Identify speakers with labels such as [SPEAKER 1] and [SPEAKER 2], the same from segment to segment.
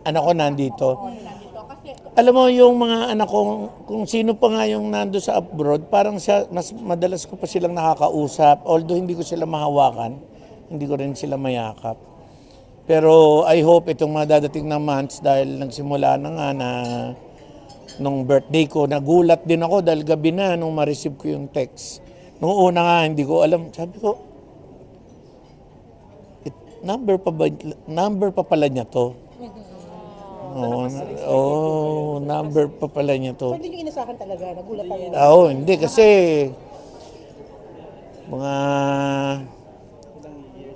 [SPEAKER 1] anak ko nandito.
[SPEAKER 2] Nandito. Kasi,
[SPEAKER 1] Alam mo yung mga anak ko, kung sino pa nga yung nando sa abroad, parang siya, mas madalas ko pa silang nakakausap. Although hindi ko sila mahawakan, hindi ko rin sila mayakap. Pero I hope itong mga dadating na months dahil nagsimula na nga na nung birthday ko, nagulat din ako dahil gabi na nung ma-receive ko yung text. Nung una nga, hindi ko alam. Sabi ko, number pa pala niya to. Number pa pala niya to.
[SPEAKER 3] So, hindi nyo inasahan talaga, nagulat talaga.
[SPEAKER 1] Oo, hindi kasi mga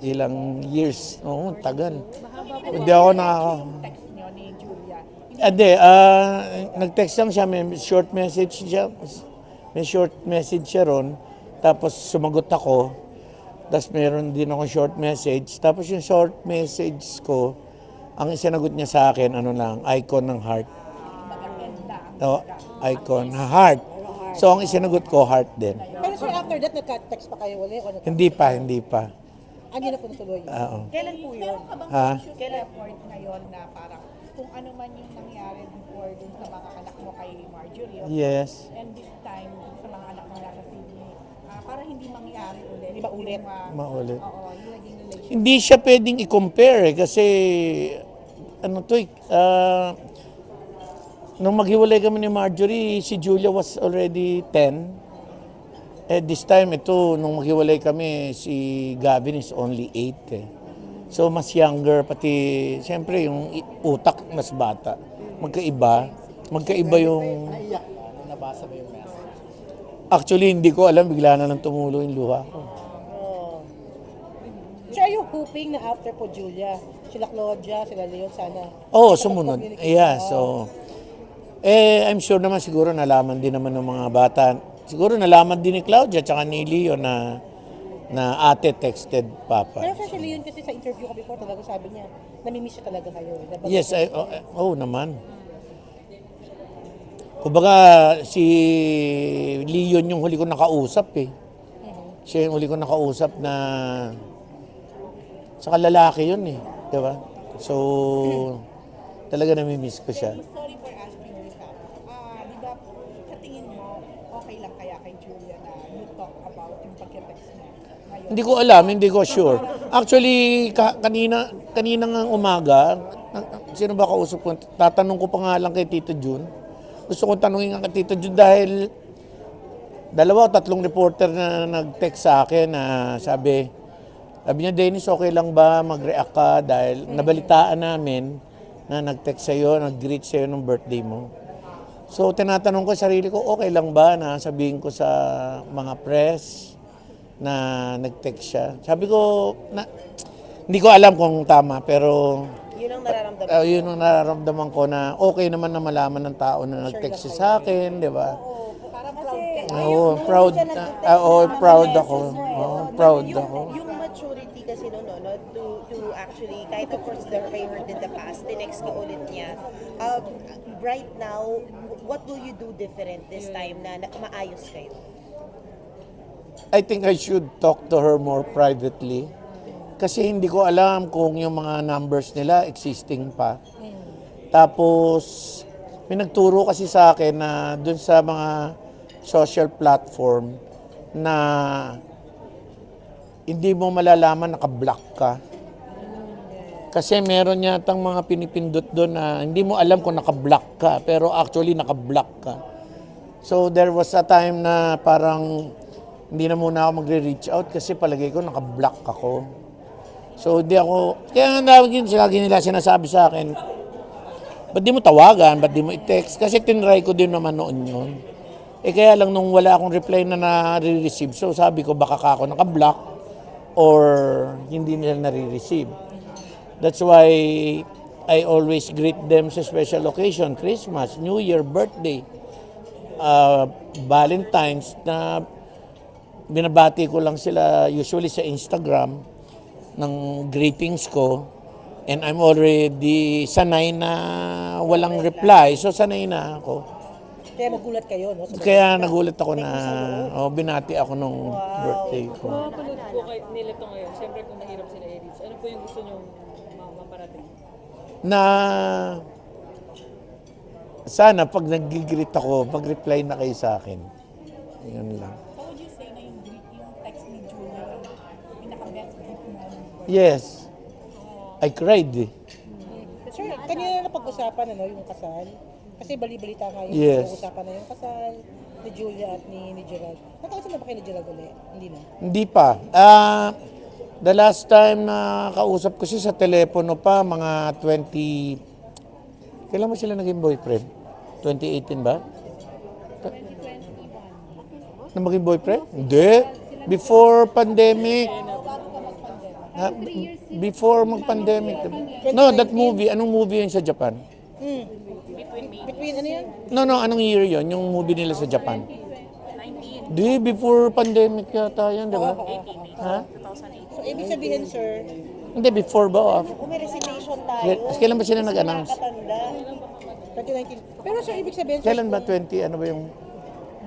[SPEAKER 1] ilang years. Oo, tagal. Hindi ako
[SPEAKER 2] text nyo ni Julia.
[SPEAKER 1] Hindi, nag-text lang siya, may short message siya. May short message siya ron. Tapos sumagot ako. Tapos meron din ako short message. Tapos yung short message ko, ang sinagot niya sa akin, ano lang, icon ng heart. No, icon, heart. So ang isinagot ko, heart din.
[SPEAKER 3] Pero sir, after that, nagka-text pa kayo ulit?
[SPEAKER 1] Hindi pa.
[SPEAKER 3] Ano na po natuloy?
[SPEAKER 1] Oo.
[SPEAKER 2] Kailan po yun? Meron ka bang
[SPEAKER 1] Ha?
[SPEAKER 2] conscious effort ngayon na parang kung ano man yung nangyari before dun sa mga anak mo kay Marjorie?
[SPEAKER 1] Yes.
[SPEAKER 2] And this time, dun sa mga anak mo nasa Sydney, para hindi mangyari ulit.
[SPEAKER 3] Hindi maulit.
[SPEAKER 1] Maulit.
[SPEAKER 2] Oo, yung naging relationship.
[SPEAKER 1] Hindi siya pwedeng i-compare kasi ano to nung maghiwalay kami ni Marjorie, si Julia was already 10. This time ito, nung maghiwalay kami, si Gavin is only 8 So mas younger, pati siyempre yung utak mas bata. Magkaiba yung...
[SPEAKER 4] Nabasa ba yung message?
[SPEAKER 1] Actually, hindi ko alam, bigla na lang tumulo yung luha ko.
[SPEAKER 3] So, are you hoping na after po Julia, sila Claudia, sila Leon, sana?
[SPEAKER 1] Oo, sumunod. Yeah, so... I'm sure naman siguro nalaman din naman ng mga bata. Siguro nalaman din ni Claudia at ni Leo na ate texted Papa.
[SPEAKER 3] Pero sir, si Leon kasi sa interview ko before, talaga sabi niya, namimiss siya talaga kayo.
[SPEAKER 1] Yes, naman. Kumbaga, si Leon yung huli ko nakausap Siya yung huli ko nakausap na sa lalaki yun Di ba? So, talaga namimiss ko siya.
[SPEAKER 2] Sorry for asking this di ba, sa tingin mo, okay lang kaya kay Julia na you talk about yung pagka-text niya ngayon?
[SPEAKER 1] Hindi ko alam, hindi ko sure. Actually, kanina nga umaga, sino ba kausap ko? Tatanong ko pa nga lang kay Tito Jun. Gusto kong tanungin nga kay Tito Jun dahil 2 o 3 reporter na nag-text sa akin na sabi niya, Dennis, okay lang ba mag-react ka dahil nabalitaan namin na nag-text sa'yo, nag-greet sa'yo ng birthday mo. So, tinatanong ko sa sarili ko, okay lang ba na sabihin ko sa mga press na nag-text siya? Sabi ko, hindi ko alam kung tama, pero
[SPEAKER 3] Yun ang nararamdaman.
[SPEAKER 1] yun ang nararamdaman ko na okay naman na malaman ng tao na nag-text siya sa akin, di ba?
[SPEAKER 2] Para proud ka.
[SPEAKER 1] Oo, proud. Proud ako. Proud ako.
[SPEAKER 5] Yung maturity kasi no, to actually, kahit of course there were hurt in the past, tinext ka ulit niya. Right now, what will you do different this time na maayos kayo?
[SPEAKER 1] I think I should talk to her more privately. Kasi hindi ko alam kung yung mga numbers nila existing pa. Tapos, may nagturo kasi sa akin na dun sa mga social platform na hindi mo malalaman naka-block ka. Kasi meron yatang mga pinipindot doon na hindi mo alam kung naka-block ka, pero actually naka-block ka. So there was a time na parang hindi na muna ako magre-reach out kasi palagay ko naka-block ako. So hindi ako, kaya nga lagi nila sinasabi sa akin, ba't di mo tawagan, ba't di mo i-text? Kasi tinry ko din naman noon yun. Kaya lang nung wala akong reply na nare-receive, so sabi ko baka ako naka-block or hindi nila nare-receive. That's why I always greet them sa special occasion, Christmas, New Year, birthday, Valentine's, na binabati ko lang sila usually sa Instagram ng greetings ko. And I'm already sanay na walang reply, so sanay na ako.
[SPEAKER 3] Kaya nagulat kayo, no?
[SPEAKER 1] Kaya nagulat ako na binati ako nung birthday ko.
[SPEAKER 6] Mapapanood po nila ito ngayon. Siyempre kung nahirap sila edits, ano po yung gusto nyo maparating?
[SPEAKER 1] na sana pag nag-greet ako, mag-reply na kayo sa akin. Yun lang.
[SPEAKER 2] How would you say na yung text ni Julia, pinaka-best gift mo?
[SPEAKER 1] Yes. I cried eh.
[SPEAKER 3] Sir, kanina na pag-usapan yung kasal. Kasi bali-balita nga yung
[SPEAKER 1] Yes.
[SPEAKER 3] pag-usapan na yung kasal ni Julia at ni Gerald. Nakausap na ba kayo ni Gerald ulit? Hindi na.
[SPEAKER 1] Hindi pa. The last time na kausap ko siya sa telepono pa, mga 20... Kailan mo sila naging boyfriend? 2018 ba? 2021. Na maging boyfriend? Hindi. Before pandemic. Before mag-pandemic. No, that movie. Anong movie yun sa Japan?
[SPEAKER 3] Between ano yan?
[SPEAKER 1] No, anong year yun? Yung movie nila sa Japan? Di, before pandemic yata yan, di ba? Ha?
[SPEAKER 3] So, ibig sabihin, sir,
[SPEAKER 1] Hindi, before ba o after?
[SPEAKER 5] Kung may resignation tayo,
[SPEAKER 1] Kailan ba sila nag-announce?
[SPEAKER 5] nakatanda.
[SPEAKER 3] 2019. Pero sir, ibig sabihin, sir,
[SPEAKER 1] Kailan ba 20? Ano ba yung...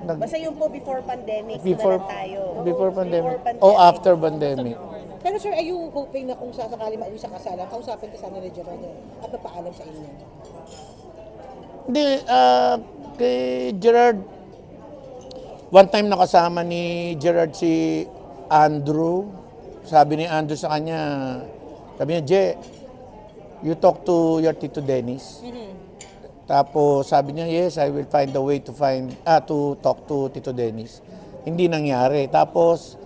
[SPEAKER 5] Basta yung po before pandemic,
[SPEAKER 1] Before,
[SPEAKER 5] na lang tayo.
[SPEAKER 1] before pandemic?
[SPEAKER 5] Before
[SPEAKER 1] O after pandemic?
[SPEAKER 3] pero sir, are you hoping na kung sasakali mauwi sa kasalan, kausapin ka sana ni Gerald at napaalam sa inyo?
[SPEAKER 1] Hindi, kay Gerard, one time nakasama ni Gerard si Andrew. Sabi ni Andrew sa kanya, sabi niya, Je, you talk to your Tito Dennis. Tapos sabi niya, yes, I will find a way to talk to Tito Dennis. Hindi nangyari. Tapos,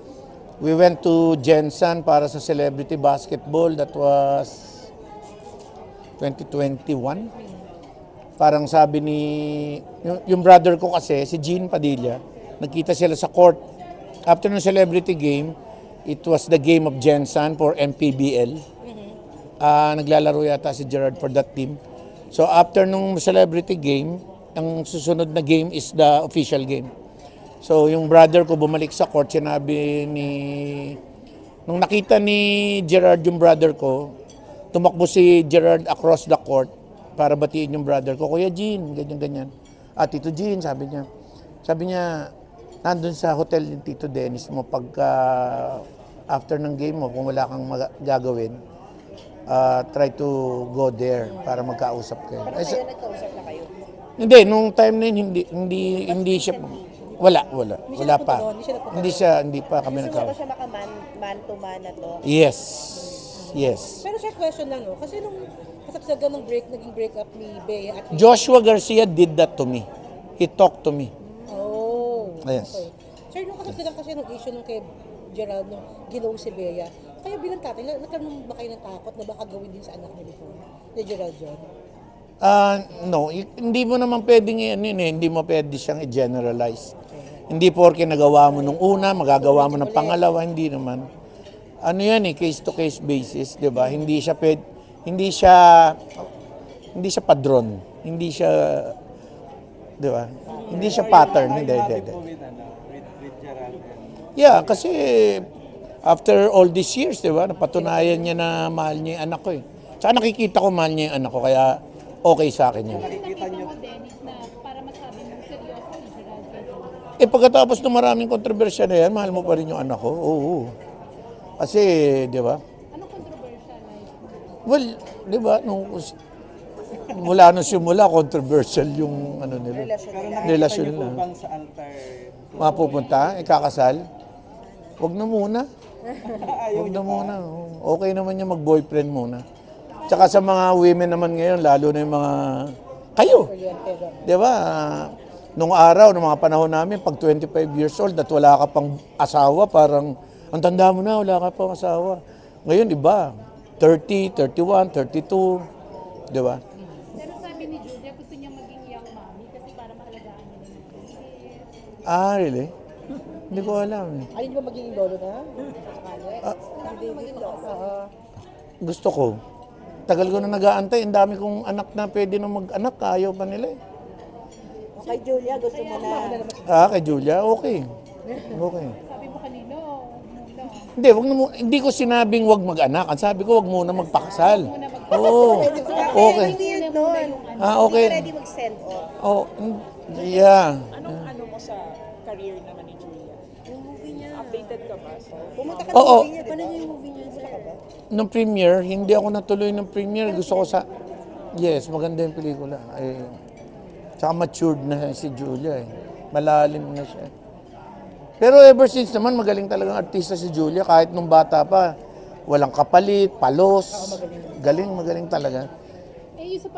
[SPEAKER 1] we went to Jensen para sa celebrity basketball. That was 2021. Parang sabi ni, yung brother ko kasi, si Gene Padilla, nagkita sila sa court. After ng celebrity game, it was the game of Jensen for MPBL. Naglalaro yata si Gerard for that team. So after nung celebrity game, ang susunod na game is the official game. So yung brother ko bumalik sa court, sinabi nung nakita ni Gerard yung brother ko, tumakbo si Gerard across the court para batiin yung brother ko, Kuya Gene, ganyan-ganyan. Tito Gene, sabi niya, nandun sa hotel ni Tito Dennis mo pagka after ng game mo, kung wala kang gagawin, try to go there para magkausap kayo.
[SPEAKER 5] Kayo nagkausap na kayo.
[SPEAKER 1] Hindi, nung time na yun, hindi siya, wala pa. Hindi pa kami
[SPEAKER 5] Gusto mo ba
[SPEAKER 1] nagkausap.
[SPEAKER 5] siya maka-man to man na to?
[SPEAKER 1] Yes.
[SPEAKER 3] Pero sir, question lang, kasi nung kasagsagan ng naging break up ni Bea at
[SPEAKER 1] Joshua Garcia did that to me. He talked to me.
[SPEAKER 3] Oh,
[SPEAKER 1] Yes.
[SPEAKER 3] okay. Sir, nung kasagsagan kasi ng issue nung kay Gerald, nung ginaw si Bea, kayo bilang tatay, nagkaroon ba kayo ng takot na baka gawin din sa anak niyo before? Ni Gerald John?
[SPEAKER 1] No, hindi mo naman pwedeng hindi mo pwede siyang i-generalize. Hindi porke nagawa mo nung una, magagawa mo ng pangalawa, hindi naman. Ano yan case to case basis, 'di ba? Hindi siya padron. Hindi siya 'di ba? Hindi siya pattern, hindi. Yeah, kasi after all these years, 'di ba? Napatunayan niya na mahal niya 'yung anak ko . Tsaka nakikita ko mahal niya 'yung anak ko, kaya okay sa akin yun.
[SPEAKER 6] Nakita mo, Dennis, na para masabi mong seryoso si Gerald.
[SPEAKER 1] Pagkatapos ng maraming kontrobersya na yan, mahal mo pa rin yung anak ko. Oo. Kasi, di ba?
[SPEAKER 6] Anong controversial?
[SPEAKER 1] Well, di ba, mula nung simula, controversial yung nila. Relasyon nila.
[SPEAKER 4] Bang sa altar?
[SPEAKER 1] Mapupunta, ikakasal. Huwag na muna. Huwag na muna. Okay naman yung mag-boyfriend muna. Tsaka sa mga women naman ngayon, lalo na yung mga kayo. Di ba? Nung araw, nung mga panahon namin, pag 25 years old at wala ka pang asawa, parang, ang tanda mo na, wala ka pang asawa. Ngayon, iba. 30, 31, 32. Di ba?
[SPEAKER 6] Pero sabi ni Julia, gusto niya maging young mommy kasi para maalagaan niya ng mga babies.
[SPEAKER 1] Really? Hindi ko alam.
[SPEAKER 3] Ayun ba magiging lolo na? Hindi.
[SPEAKER 1] Gusto ko. Tagal ko na nag-aantay. Ang dami kong anak na pwede na mag-anak. Ayaw pa nila .
[SPEAKER 5] Kay Julia, gusto mo na.
[SPEAKER 1] Kay Julia, okay. Okay.
[SPEAKER 6] Sabi mo kanino, muna.
[SPEAKER 1] Hindi ko sinabing wag mag-anak. Ang sabi ko, wag muna magpakasal. Oo. Okay.
[SPEAKER 5] Hindi yun nun.
[SPEAKER 1] Okay.
[SPEAKER 5] Hindi ka ready mag-send off.
[SPEAKER 1] Oh, yeah.
[SPEAKER 2] Anong mo sa career naman ni Julia? Yung movie niya. Updated ka ba?
[SPEAKER 5] Pumunta ka
[SPEAKER 1] Oo.
[SPEAKER 5] ng movie niya. Paano yung movie niya?
[SPEAKER 1] Nung premiere, hindi ako natuloy ng premiere. Gusto ko sa... Yes, maganda yung pelikula. Tsaka matured na si Julia eh. Malalim na siya. Pero ever since naman, magaling talagang artista si Julia. Kahit nung bata pa, walang kapalit, palos. Magaling talaga.
[SPEAKER 6] Eh, yung sa